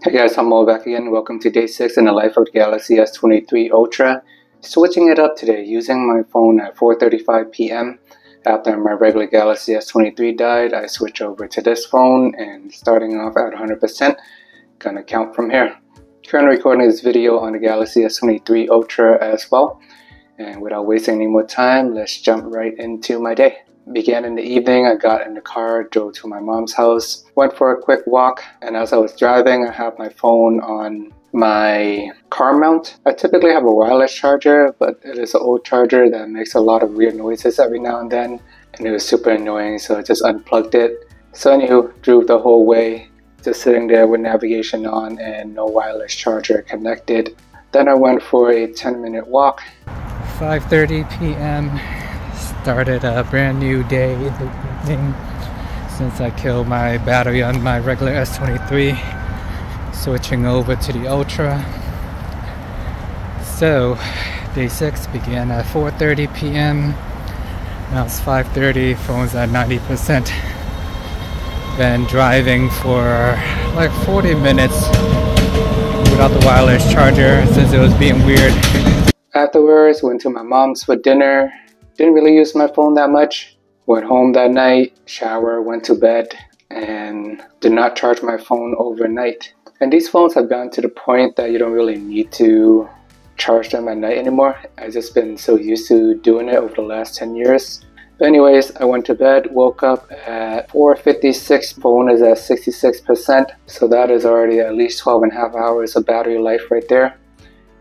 Hey guys, I'm Mo back again. Welcome to day 6 in the life of the Galaxy S23 Ultra. Switching it up today using my phone at 4:35 p.m. After my regular Galaxy S23 died, I switched over to this phone and starting off at 100%. Gonna count from here. Currently recording this video on the Galaxy S23 Ultra as well. And without wasting any more time, let's jump right into my day. Began in the evening, I got in the car, drove to my mom's house, went for a quick walk, and as I was driving, I have my phone on my car mount. I typically have a wireless charger, but it is an old charger that makes a lot of weird noises every now and then, and it was super annoying, so I just unplugged it. So anywho, drove the whole way, just sitting there with navigation on and no wireless charger connected. Then I went for a 10-minute walk. 5:30 p.m. Started a brand new day since I killed my battery on my regular S23, switching over to the Ultra. So day 6 began at 4:30 p.m. Now it's 5:30, phone's at 90%. Been driving for like 40 minutes without the wireless charger since it was being weird. Afterwards, went to my mom's for dinner. Didn't really use my phone that much. Went home that night, shower, went to bed, and did not charge my phone overnight. And these phones have gotten to the point that you don't really need to charge them at night anymore. I've just been so used to doing it over the last 10 years. But anyways, I went to bed, woke up at 4:56, phone is at 66%. So that is already at least 12.5 hours of battery life right there.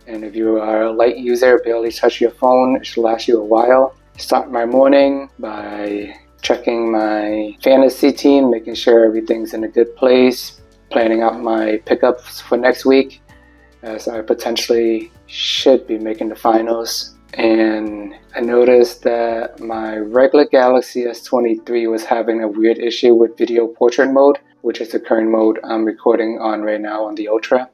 And if you are a light user, barely touch your phone, it should last you a while. Start my morning by checking my fantasy team, making sure everything's in a good place, planning out my pickups for next week, as I potentially should be making the finals. And I noticed that my regular Galaxy S23 was having a weird issue with video portrait mode, which is the current mode I'm recording on right now on the Ultra.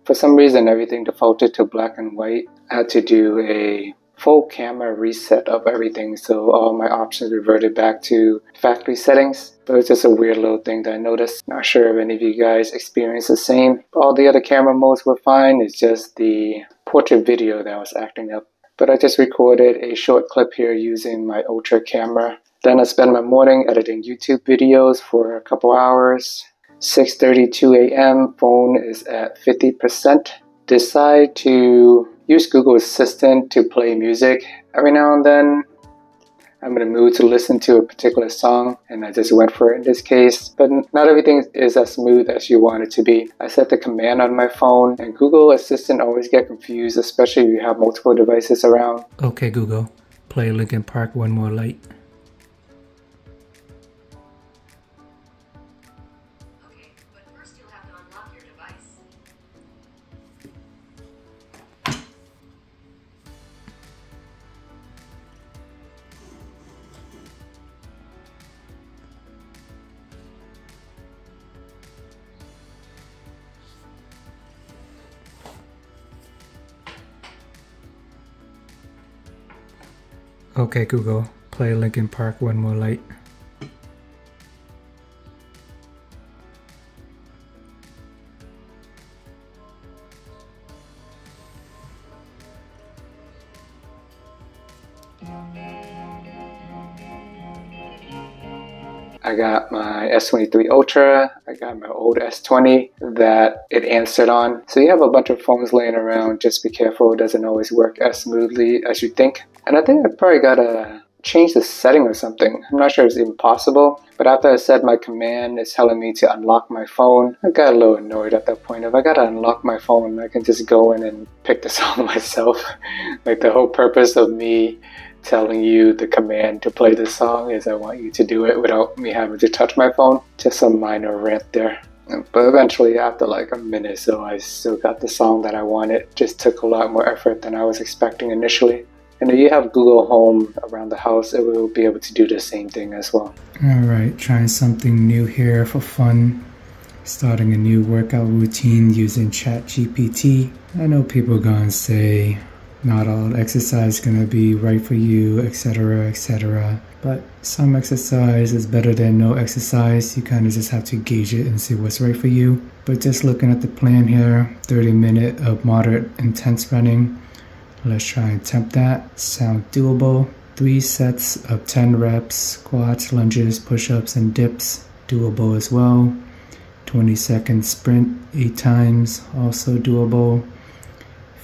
For some reason, everything defaulted to black and white. I had to do a full camera reset of everything, so all my options reverted back to factory settings. But it's just a weird little thing that I noticed. Not sure if any of you guys experienced the same. All the other camera modes were fine. It's just the portrait video that was acting up. But I just recorded a short clip here using my Ultra camera. Then I spent my morning editing YouTube videos for a couple hours. 6:32 a.m. phone is at 50%. Decide to use Google Assistant to play music every now and then. I'm in a mood to listen to a particular song, and I just went for it in this case. But not everything is as smooth as you want it to be. I set the command on my phone, and Google Assistant always get confused, especially if you have multiple devices around. Okay Google, play Linkin Park One More Light. Okay Google, play Linkin Park One More Light. I got my S23 Ultra, I got my old S20 that it answered on. So you have a bunch of phones laying around, just be careful, it doesn't always work as smoothly as you think. And I think I probably gotta change the setting or something. I'm not sure if it's even possible, but after I said my command, it's telling me to unlock my phone. I got a little annoyed at that point. If I gotta unlock my phone, I can just go in and pick the song myself. Like the whole purpose of me telling you the command to play this song is I want you to do it without me having to touch my phone. Just some minor rant there. But eventually, after like a minute, so I still got the song that I wanted. Just took a lot more effort than I was expecting initially. And if you have Google Home around the house, it will be able to do the same thing as well. Alright, trying something new here for fun. Starting a new workout routine using ChatGPT. I know people are gonna say, Not all exercise is gonna be right for you, etc., etc. But some exercise is better than no exercise. You kind of just have to gauge it and see what's right for you. But just looking at the plan here, 30-minute of moderate intense running. Let's try and attempt that. Sound doable. 3 sets of 10 reps, squats, lunges, push-ups, and dips. Doable as well. 20-second sprint 8 times, also doable.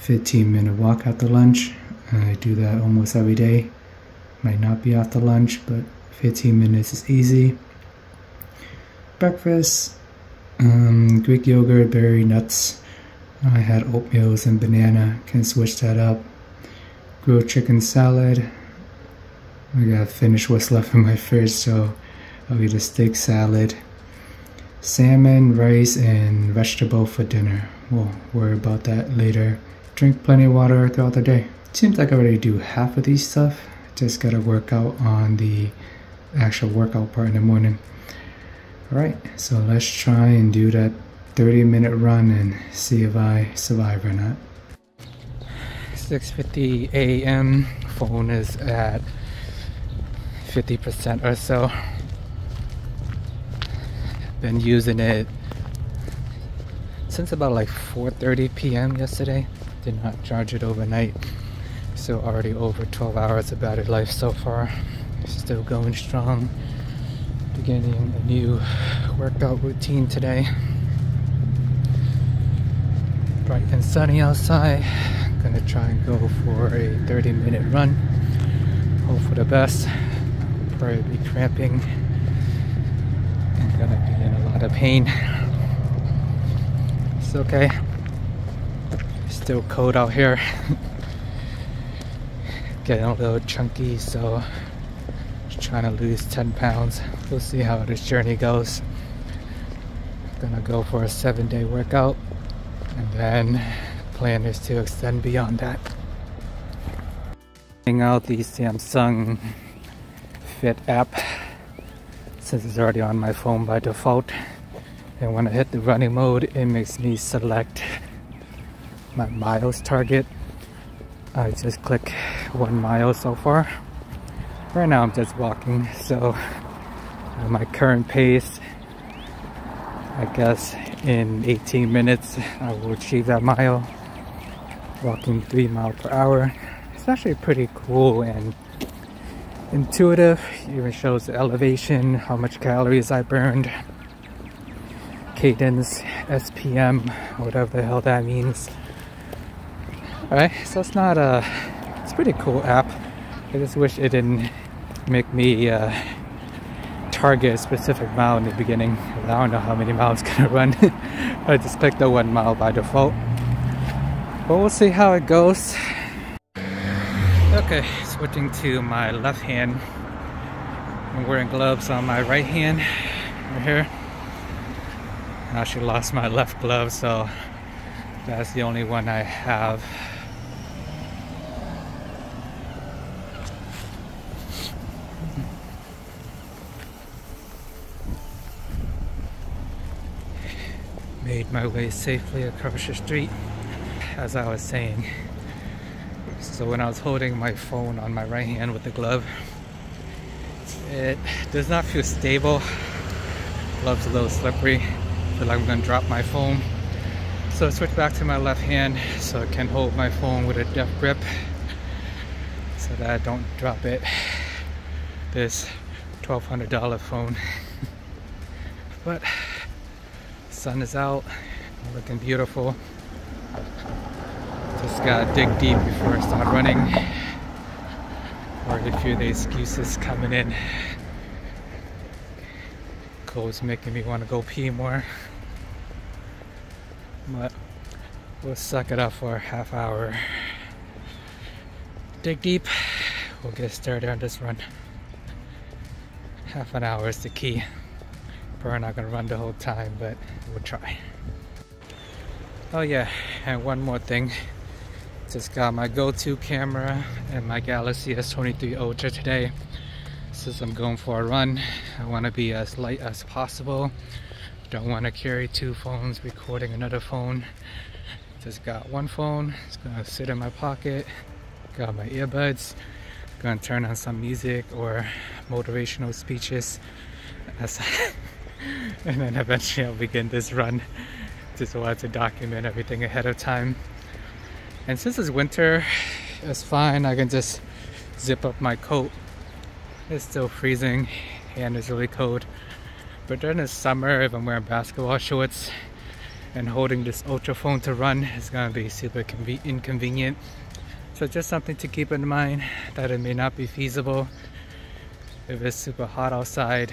15-minute walk after lunch. I do that almost every day. Might not be after lunch, but 15 minutes is easy. Breakfast, Greek yogurt, berry, nuts. I had oatmeal and banana, can switch that up. Grilled chicken salad. I gotta finish what's left in my fridge, so I'll eat a steak salad. Salmon, rice, and vegetable for dinner. We'll worry about that later. Drink plenty of water throughout the day. Seems like I already do half of these stuff. Just gotta work out on the actual workout part in the morning. Alright, so let's try and do that 30-minute run and see if I survive or not. 6:50 a.m. Phone is at 50% or so. Been using it since about like 4:30 p.m. yesterday. Did not charge it overnight. So already over 12 hours of battery life so far. Still going strong. Beginning a new workout routine today. Bright and sunny outside. Gonna try and go for a 30-minute run. Hope for the best. Probably be cramping. I'm gonna be in a lot of pain. It's okay. Still cold out here. Getting a little chunky, so just trying to lose 10 pounds. We'll see how this journey goes. Gonna go for a 7-day workout, and then plan is to extend beyond that. Checking out the Samsung Fit app, since it's already on my phone by default. And when I hit the running mode, it makes me select my miles target. I just click 1 mile so far. Right now I'm just walking, so at my current pace, I guess in 18 minutes I will achieve that mile. Walking 3 miles per hour. It's actually pretty cool and intuitive. It even shows the elevation, how much calories I burned, cadence, SPM, whatever the hell that means. Alright, so it's not a... it's a pretty cool app. I just wish it didn't make me target a specific mile in the beginning. I don't know how many miles I'm gonna run. I just clicked the 1 mile by default. But we'll see how it goes. Okay, switching to my left hand. I'm wearing gloves on my right hand, right here. I actually lost my left glove, so that's the only one I have. Made my way safely across the street, as I was saying. So when I was holding my phone on my right hand with the glove, it does not feel stable. Glove's a little slippery. I feel like I'm gonna drop my phone. So I switched back to my left hand so I can hold my phone with a deft grip so that I don't drop it. This $1,200 phone. But sun is out, looking beautiful. Just gotta dig deep before I start running. Already a few of the excuses coming in. Cold's making me want to go pee more. But we'll suck it up for a half hour. Dig deep. We'll get started on this run. Half an hour is the key. Probably not gonna run the whole time, but we'll try. Oh yeah, and one more thing. Just got my go-to camera and my Galaxy S23 Ultra today. Since I'm going for a run, I want to be as light as possible. Don't want to carry 2 phones recording another phone. Just got one phone, it's gonna sit in my pocket. Got my earbuds, gonna turn on some music or motivational speeches. And then eventually I'll begin this run. Just wanted to document everything ahead of time. And since it's winter, it's fine. I can just zip up my coat. It's still freezing and it's really cold. But during the summer, if I'm wearing basketball shorts and holding this ultra phone to run, it's gonna be super inconvenient. So just something to keep in mind, that it may not be feasible. If it's super hot outside,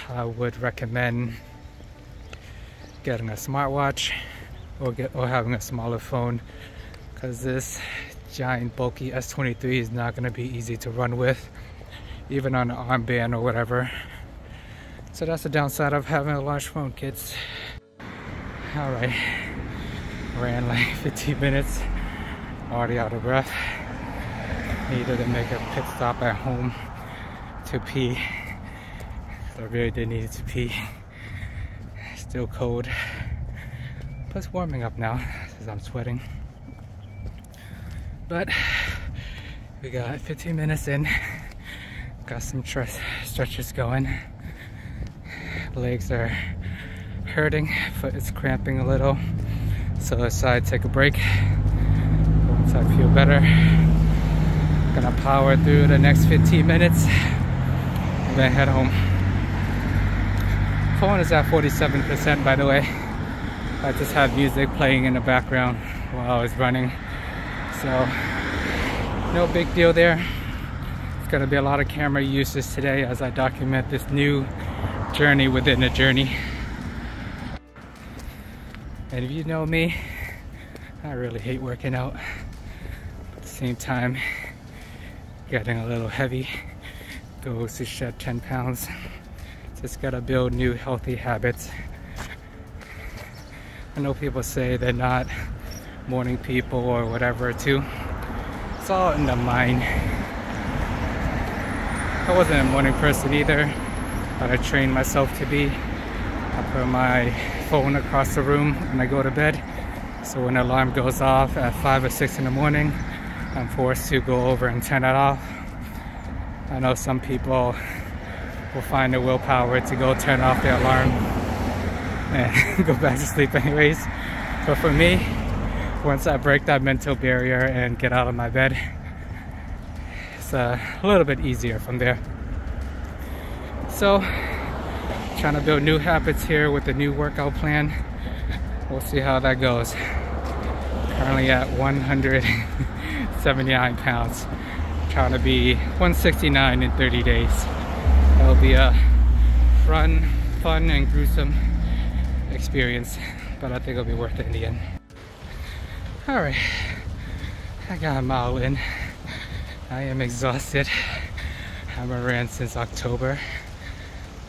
I would recommend getting a smartwatch or having a smaller phone, because this giant bulky S23 is not going to be easy to run with, even on an armband or whatever. So that's the downside of having a large phone, kids. Alright, ran like 15 minutes, already out of breath. Needed to make a pit stop at home to pee. So I really did need to pee. Still cold, but it's warming up now because I'm sweating. But we got 15 minutes in, got some stretches going. Legs are hurting, foot is cramping a little, so I decided to take a break. Once I feel better, gonna power through the next 15 minutes and then head home. Phone is at 47%, by the way. I just had music playing in the background while I was running, so no big deal there. It's gonna be a lot of camera uses today as I document this new journey within a journey. And if you know me, I really hate working out. At the same time, getting a little heavy, goes to shed 10 pounds. Just gotta build new healthy habits. I know people say they're not morning people or whatever too. It's all in the mind. I wasn't a morning person either, but I trained myself to be. I put my phone across the room when I go to bed, so when the alarm goes off at 5 or 6 in the morning, I'm forced to go over and turn it off. I know some people will find the willpower to go turn off their alarm and go back to sleep anyways. But for me, once I break that mental barrier and get out of my bed, it's a little bit easier from there. So, trying to build new habits here with the new workout plan. We'll see how that goes. Currently at 179 pounds. Trying to be 169 in 30 days. That'll be a fun and gruesome experience, but I think it'll be worth it in the end. Alright, I got a mile in. I am exhausted. I haven't ran since October.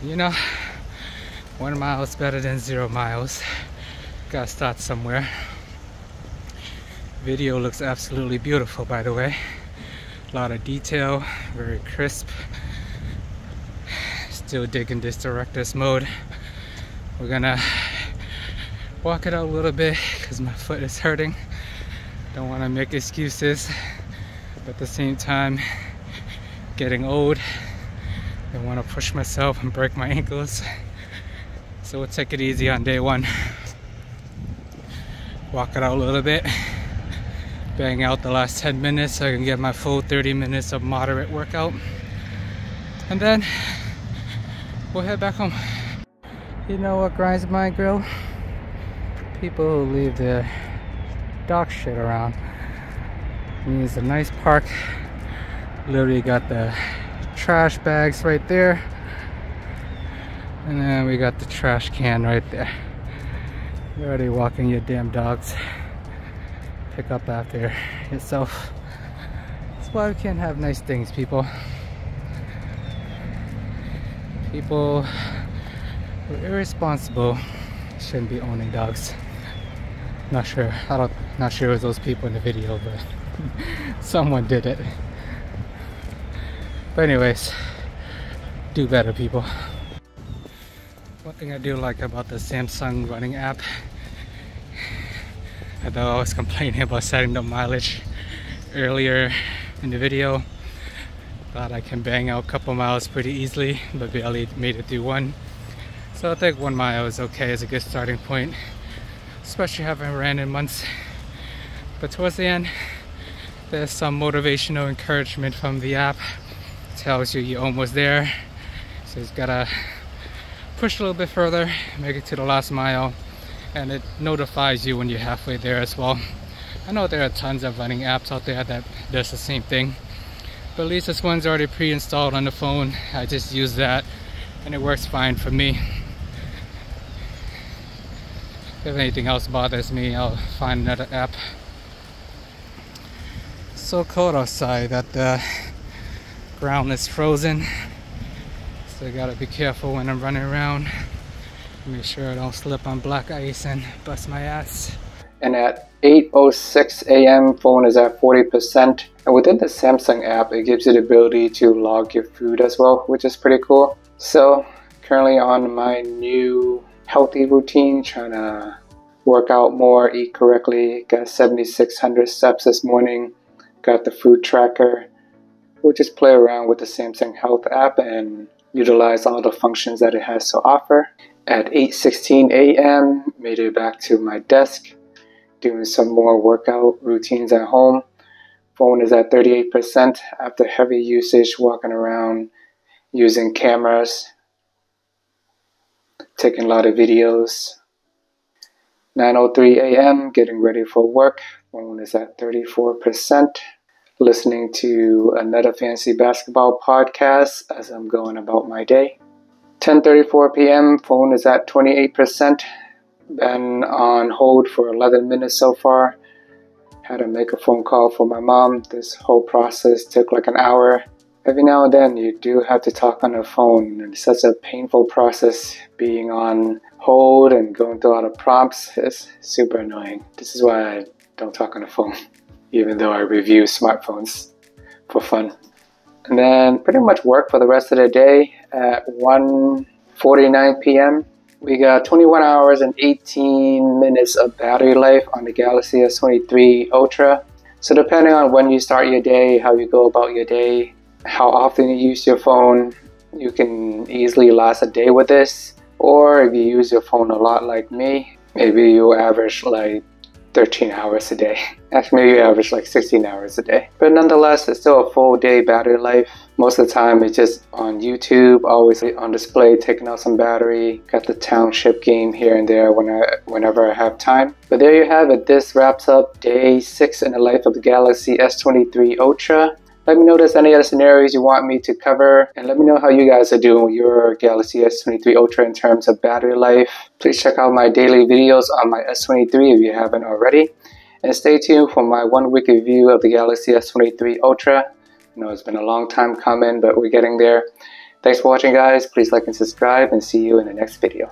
You know, 1 mile is better than 0 miles. Gotta start somewhere. Video looks absolutely beautiful, by the way. A lot of detail, very crisp. Still digging this director's mode. We're gonna walk it out a little bit because my foot is hurting. Don't want to make excuses, but at the same time, getting old. I want to push myself and break my ankles. So we'll take it easy on day one. Walk it out a little bit. Bang out the last 10 minutes so I can get my full 30 minutes of moderate workout. And then we'll head back home. You know what grinds my grill? People who leave their dog shit around. I mean, it's a nice park. Literally got the trash bags right there. And then we got the trash can right there. You're already walking your damn dogs. Pick up after yourself. That's why we can't have nice things, people. People who are irresponsible shouldn't be owning dogs. Not sure it was those people in the video, but someone did it. But anyways, do better, people. One thing I do like about the Samsung running app, Although I was complaining about setting the mileage earlier in the video. Thought I can bang out a couple miles pretty easily, but barely made it through one. So I think 1 mile is okay, is a good starting point, especially having ran in months. But towards the end, there's some motivational encouragement from the app. Tells you you're almost there, so you just gotta push a little bit further, make it to the last mile, and it notifies you when you're halfway there as well. I know there are tons of running apps out there that does the same thing, but at least this one's already pre-installed on the phone. I just use that and it works fine for me. If anything else bothers me, I'll find another app. So cold outside that the ground is frozen, so I gotta be careful when I'm running around. Make sure I don't slip on black ice and bust my ass. And at 8:06 a.m. phone is at 40%, and within the Samsung app it gives you the ability to log your food as well, which is pretty cool. So currently on my new healthy routine, trying to work out more, eat correctly. Got 7,600 steps this morning. Got the food tracker. We'll just play around with the Samsung Health app and utilize all the functions that it has to offer. At 8:16 a.m. made it back to my desk, doing some more workout routines at home. Phone is at 38% after heavy usage, walking around, using cameras, taking a lot of videos. 9:03 a.m. getting ready for work. Phone is at 34%. Listening to another fantasy basketball podcast as I'm going about my day. 10:34 p.m. phone is at 28%. Been on hold for 11 minutes so far. Had to make a phone call for my mom. This whole process took like an hour. Every now and then you do have to talk on the phone, and it's such a painful process being on hold and going through all the prompts. It's super annoying. This is why I don't talk on the phone, even though I review smartphones for fun. And then pretty much work for the rest of the day. At 1:49 p.m. we got 21 hours and 18 minutes of battery life on the Galaxy S23 Ultra. So depending on when you start your day, how you go about your day, how often you use your phone, you can easily last a day with this. Or if you use your phone a lot like me, maybe you average like 13 hours a day. Actually, maybe you average like 16 hours a day. But nonetheless, it's still a full day battery life. Most of the time it's just on YouTube, always on display, taking out some battery. Got the township game here and there whenever I have time. But there you have it. This wraps up day 6 in the life of the Galaxy S23 Ultra. Let me know if there's any other scenarios you want me to cover, and let me know how you guys are doing with your Galaxy S23 Ultra in terms of battery life. Please check out my daily videos on my S23 if you haven't already. And stay tuned for my 1-week review of the Galaxy S23 Ultra. I know it's been a long time coming, but we're getting there. Thanks for watching, guys. Please like and subscribe, and see you in the next video.